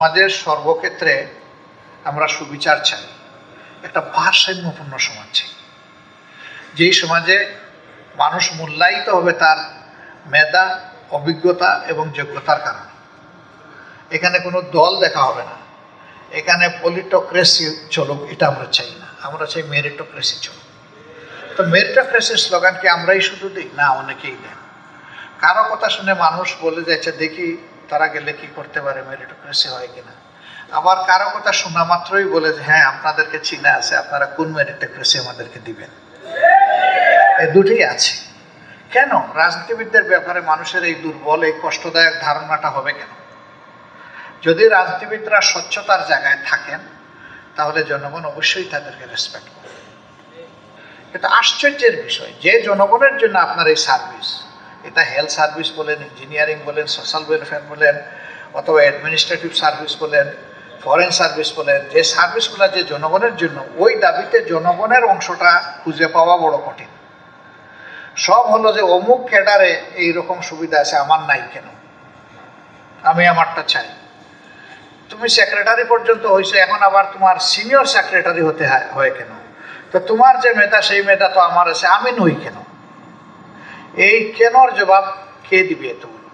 আমাদের সর্বক্ষেত্রে আমরা সুবিচার চাই, একটা ভারসাম্যপূর্ণ সমাজ চাই, যেই সমাজে মানুষ মূল্যায়িত হবে তার মেধা, অভিজ্ঞতা এবং যোগ্যতার কারণে। এখানে কোনো দল দেখা হবে না, এখানে পলিটোক্রেসি চলুক, এটা আমরা চাই না। আমরা চাই মেরিটোক্রেসি চলুক। তো মেরিটোক্রেসির স্লোগানকে আমরাই শুধু দিই না, অনেকেই দেন। কারো কথা শুনে মানুষ বলে যাচ্ছে দেখি তারা গেলে কি করতে পারে, মেরিটোক্রেসি হয় কিনা। আবার কারো কথা শোনা মাত্রই বলে যে হ্যাঁ আপনাদেরকে চিনা আছে, আপনারা কোন মেরিটোক্রেসি আমাদেরকে দিবেন। এই দুটোই আছে। কেন রাজনীতিবিদদের ব্যাপারে মানুষের এই দুর্বল, এই কষ্টদায়ক ধারণাটা হবে কেন? যদি রাজনীতিবিদরা স্বচ্ছতার জায়গায় থাকেন তাহলে জনগণ অবশ্যই তাদেরকে রেসপেক্ট করে। এটা আশ্চর্যের বিষয় যে জনগণের জন্য আপনার এই সার্ভিস, এটা হেলথ সার্ভিস বলেন, ইঞ্জিনিয়ারিং বলেন, সোশ্যাল ওয়েলফেয়ার বলেন, অথবা অ্যাডমিনিস্ট্রেটিভ সার্ভিস বলেন, ফরেন সার্ভিস বলেন, যে সার্ভিসগুলো যে জনগণের জন্য, ওই দাবিতে জনগণের অংশটা খুঁজে পাওয়া বড় কঠিন। সব হলো যে অমুক ক্যাডারে এইরকম সুবিধা আছে, আমার নাই কেন, আমি আমারটা চাই। তুমি সেক্রেটারি পর্যন্ত হয়েছে, এখন আবার তোমার সিনিয়র সেক্রেটারি হতে হয় কেন? তো তোমার যে মেধা সেই মেধা তো আমার আছে, আমি নই কেন? এই কেনর জবাব কে দিবে? এতগুলো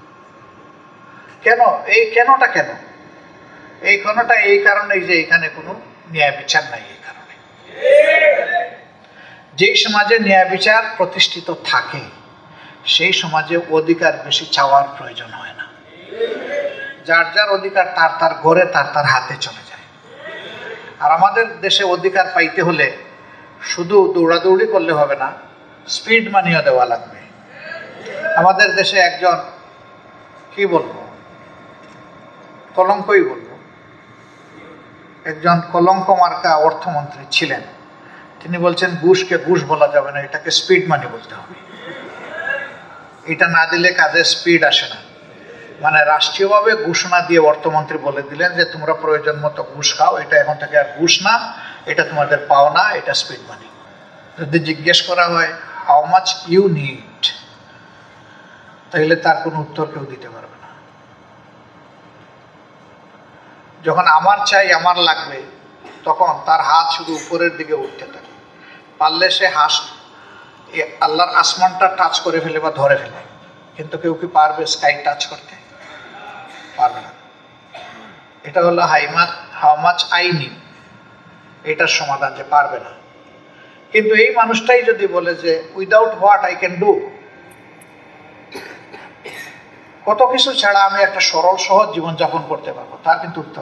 কেন, এই কেনটা কেন? এই কেনটা এই কারণেই যে এখানে কোনো ন্যায় বিচার নাই। এই কারণে যেই সমাজে ন্যায় বিচার প্রতিষ্ঠিত থাকে সেই সমাজে অধিকার বেশি চাওয়ার প্রয়োজন হয় না। যার যার অধিকার তার তার ঘরে, তার তার হাতে চলে যায়। আর আমাদের দেশে অধিকার পাইতে হলে শুধু দৌড়াদৌড়ি করলে হবে না, স্পিড মানিও দেওয়া লাগবে। আমাদের দেশে একজন কি বলবো, কলঙ্কই বলবো, একজন কলঙ্ক মার্কা অর্থমন্ত্রী ছিলেন। তিনি বলছেন ঘুষকে ঘুষ বলা যাবে না, এটাকে স্পিড মানি বলতে হবে। এটা না দিলে কাজে স্পিড আসে না। মানে রাষ্ট্রীয়ভাবে ঘোষণা দিয়ে অর্থমন্ত্রী বলে দিলেন যে তোমরা প্রয়োজন মতো ঘুষ খাও, এটা এখন থেকে আর ঘুষ না, এটা তোমাদের পাওনা, এটা স্পিড মানি। যদি জিজ্ঞেস করা হয় হাউ মাচ ইউ নিড, তাহলে তার কোনো উত্তর কেউ দিতে পারবে না। যখন আমার চাই, আমার লাগবে, তখন তার হাত শুধু উপরের দিকে উঠতে থাকে। পারলে সে আল্লাহর আসমানটা টাচ করে ফেলে বা ধরে ফেলে, কিন্তু কেউ কি পারবে স্কাই টাচ করতে? পারবে না। এটা হলো হাউ মাচ আই নিড, এটার সমাধান, যে পারবে না। কিন্তু এই মানুষটাই যদি বলে যে without what I can do, কত কিছু ছাড়া আমি একটা সরল সহজ জীবনযাপন করতে পারবো, তার কিন্তু উত্তর